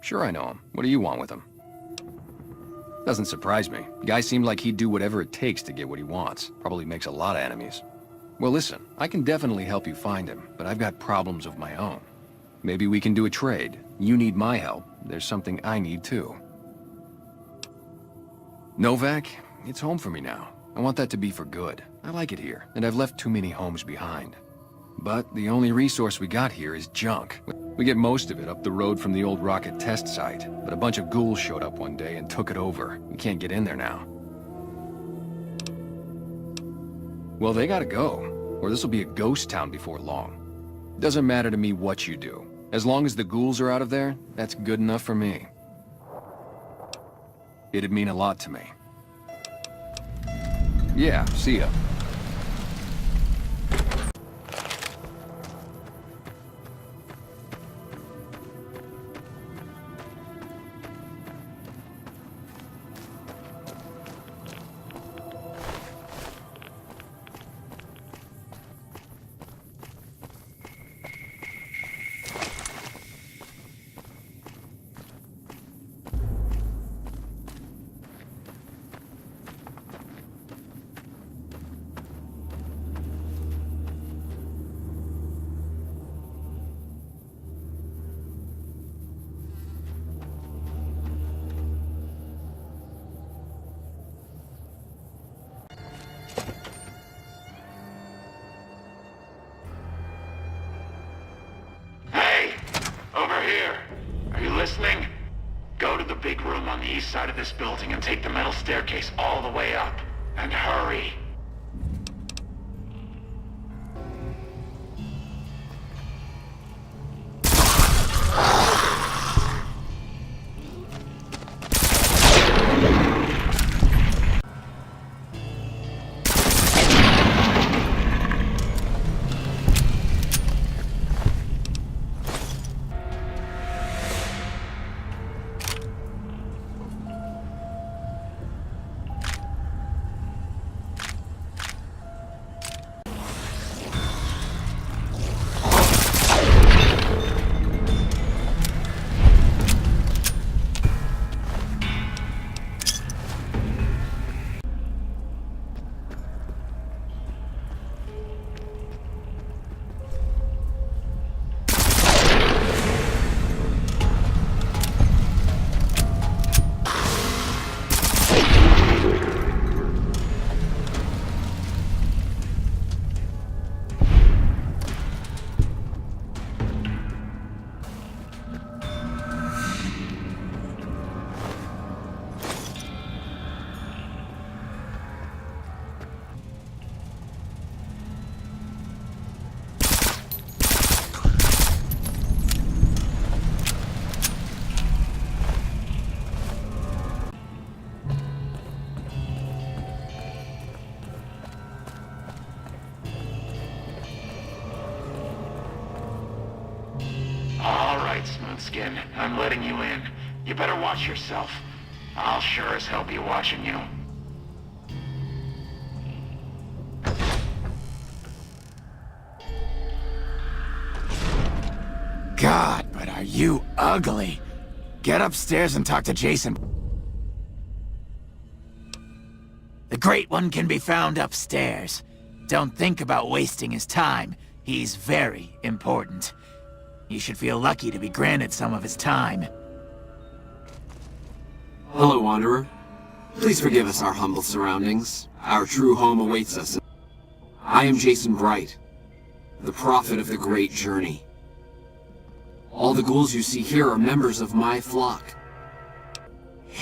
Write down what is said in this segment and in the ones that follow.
Sure I know him. What do you want with him? Doesn't surprise me. Guy seemed like he'd do whatever it takes to get what he wants. Probably makes a lot of enemies. Well, listen, I can definitely help you find him, but I've got problems of my own. Maybe we can do a trade. You need my help. There's something I need too. Novac, it's home for me now. I want that to be for good. I like it here, and I've left too many homes behind. But the only resource we got here is junk. We get most of it up the road from the old rocket test site, but a bunch of ghouls showed up one day and took it over. We can't get in there now. Well, they gotta go, or this'll be a ghost town before long. Doesn't matter to me what you do. As long as the ghouls are out of there, that's good enough for me. It'd mean a lot to me. Yeah, see ya. Listening? Go to the big room on the east side of this building and take the metal staircase all the way up. And hurry. Smoothskin, I'm letting you in. You better watch yourself. I'll sure as hell be watching you. God, but are you ugly? Get upstairs and talk to Jason. The Great One can be found upstairs. Don't think about wasting his time. He's very important. You should feel lucky to be granted some of his time. Hello, Wanderer. Please forgive us our humble surroundings. Our true home awaits us. I am Jason Bright, the prophet of the Great Journey. All the ghouls you see here are members of my flock.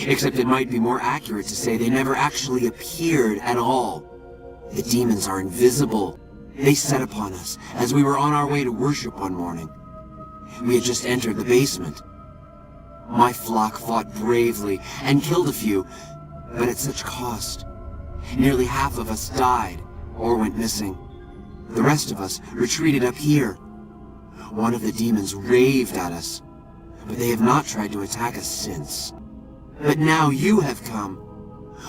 Except it might be more accurate to say they never actually appeared at all. The demons are invisible. They set upon us as we were on our way to worship one morning. We had just entered the basement. My flock fought bravely and killed a few, but at such cost. Nearly half of us died or went missing. The rest of us retreated up here. One of the demons raved at us, but they have not tried to attack us since. But now you have come.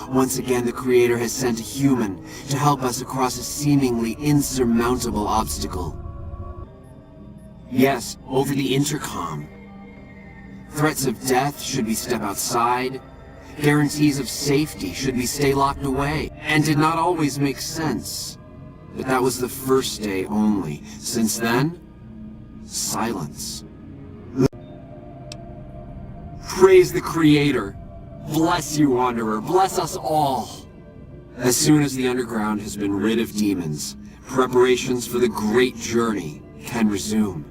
Once again, the Creator has sent a human to help us across a seemingly insurmountable obstacle. Yes, over the intercom. Threats of death should we step outside. Guarantees of safety should we stay locked away. And did not always make sense. But that was the first day only. Since then, silence. Praise the Creator. Bless you, Wanderer. Bless us all. As soon as the underground has been rid of demons, preparations for the great journey can resume.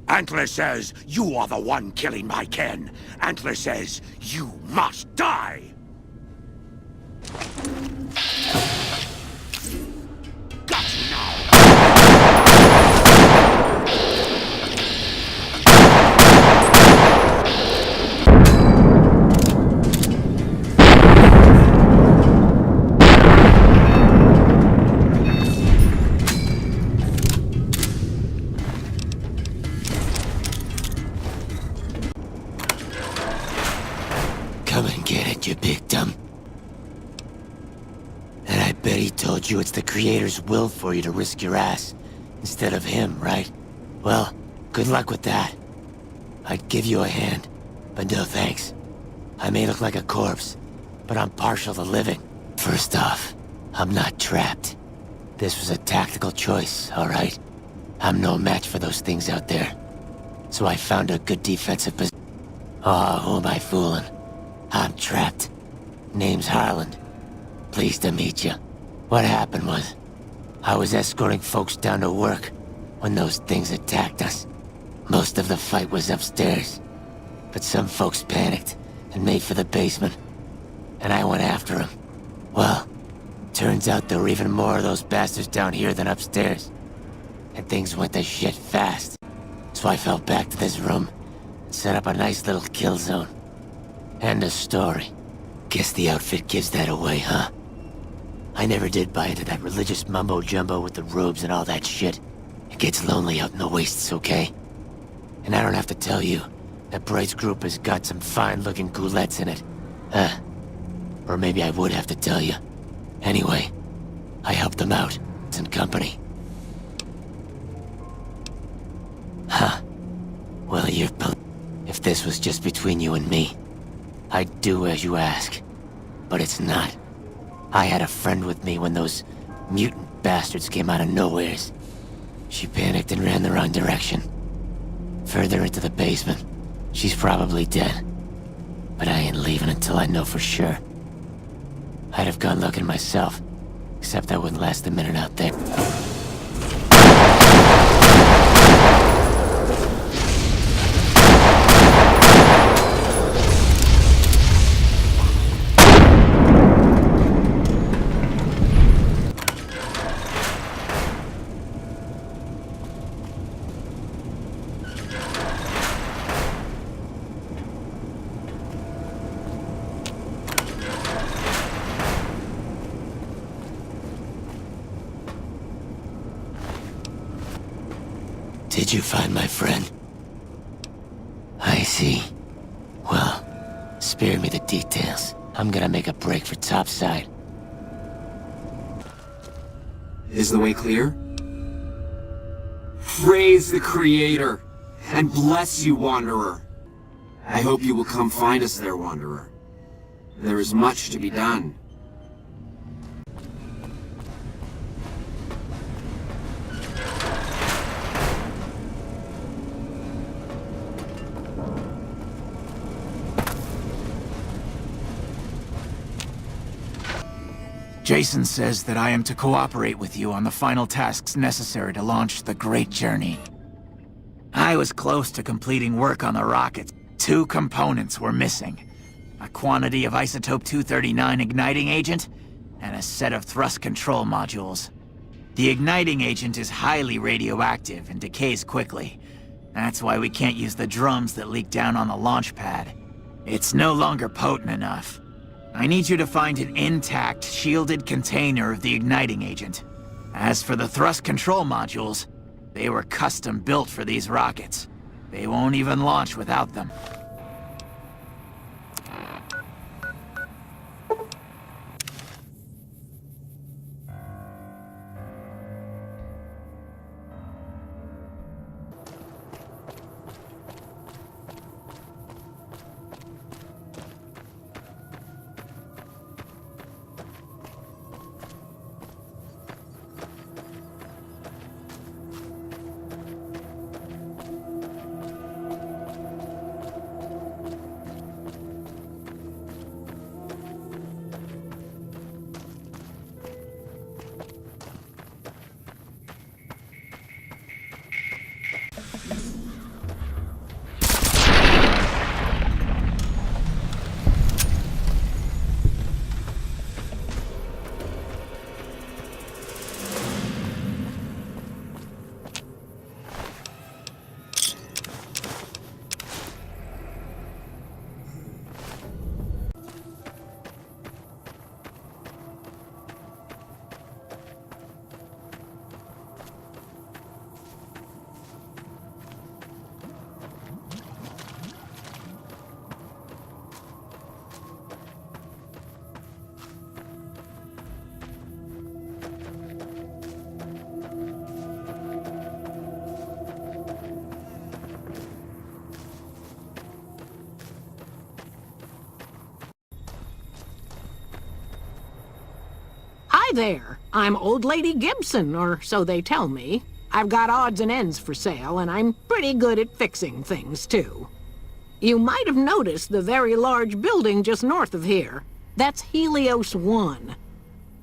Antler says you are the one killing my kin. Antler says you must die. Got you now. Come and get it, you big dumb. And I bet he told you it's the Creator's will for you to risk your ass, instead of him, right? Well, good luck with that. I'd give you a hand, but no thanks. I may look like a corpse, but I'm partial to living. First off, I'm not trapped. This was a tactical choice, alright? I'm no match for those things out there. So I found a good defensive position. Oh, who am I fooling? I'm trapped. Name's Harland. Pleased to meet you. What happened was, I was escorting folks down to work when those things attacked us. Most of the fight was upstairs, but some folks panicked and made for the basement, and I went after them. Well, turns out there were even more of those bastards down here than upstairs, and things went to shit fast. So I fell back to this room and set up a nice little kill zone. End of story. Guess the outfit gives that away, huh? I never did buy into that religious mumbo-jumbo with the robes and all that shit. It gets lonely out in the wastes, okay? And I don't have to tell you that Bright's group has got some fine-looking goulettes in it. Or maybe I would have to tell you. Anyway, I helped them out. It's in company. Huh. Well, if this was just between you and me, I'd do as you ask. But it's not. I had a friend with me when those mutant bastards came out of nowheres. She panicked and ran the wrong direction. Further into the basement. She's probably dead. But I ain't leaving until I know for sure. I'd have gone looking myself, except I wouldn't last a minute out there. Did you find my friend? I see. Well, spare me the details. I'm gonna make a break for topside. Is the way clear? Praise the Creator, and bless you, Wanderer. I hope you will come find us there, Wanderer. There is much to be done. Jason says that I am to cooperate with you on the final tasks necessary to launch the Great Journey. I was close to completing work on the rockets. 2 components were missing. A quantity of isotope 239 igniting agent, and a set of thrust control modules. The igniting agent is highly radioactive and decays quickly. That's why we can't use the drums that leak down on the launch pad. It's no longer potent enough. I need you to find an intact, shielded container of the igniting agent. As for the thrust control modules, they were custom built for these rockets. They won't even launch without them. Hi there. I'm Old Lady Gibson, or so they tell me. I've got odds and ends for sale, and I'm pretty good at fixing things, too. You might have noticed the very large building just north of here. That's Helios 1.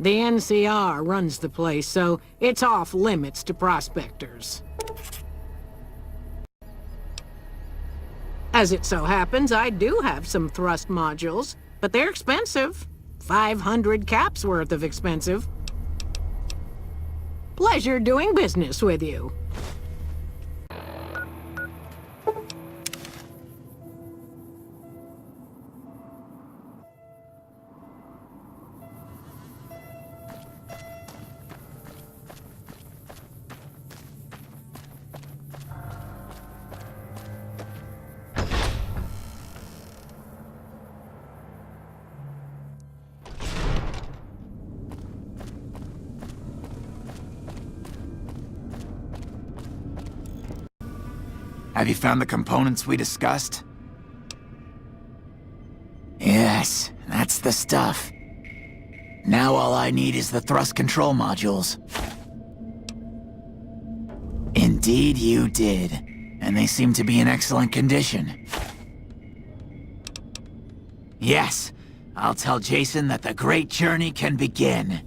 The NCR runs the place, so it's off limits to prospectors. As it so happens, I do have some thrust modules, but they're expensive. 500 caps worth of expensive. Pleasure doing business with you. Have you found the components we discussed? Yes, that's the stuff. Now all I need is the thrust control modules. Indeed you did, and they seem to be in excellent condition. Yes, I'll tell Jason that the great journey can begin.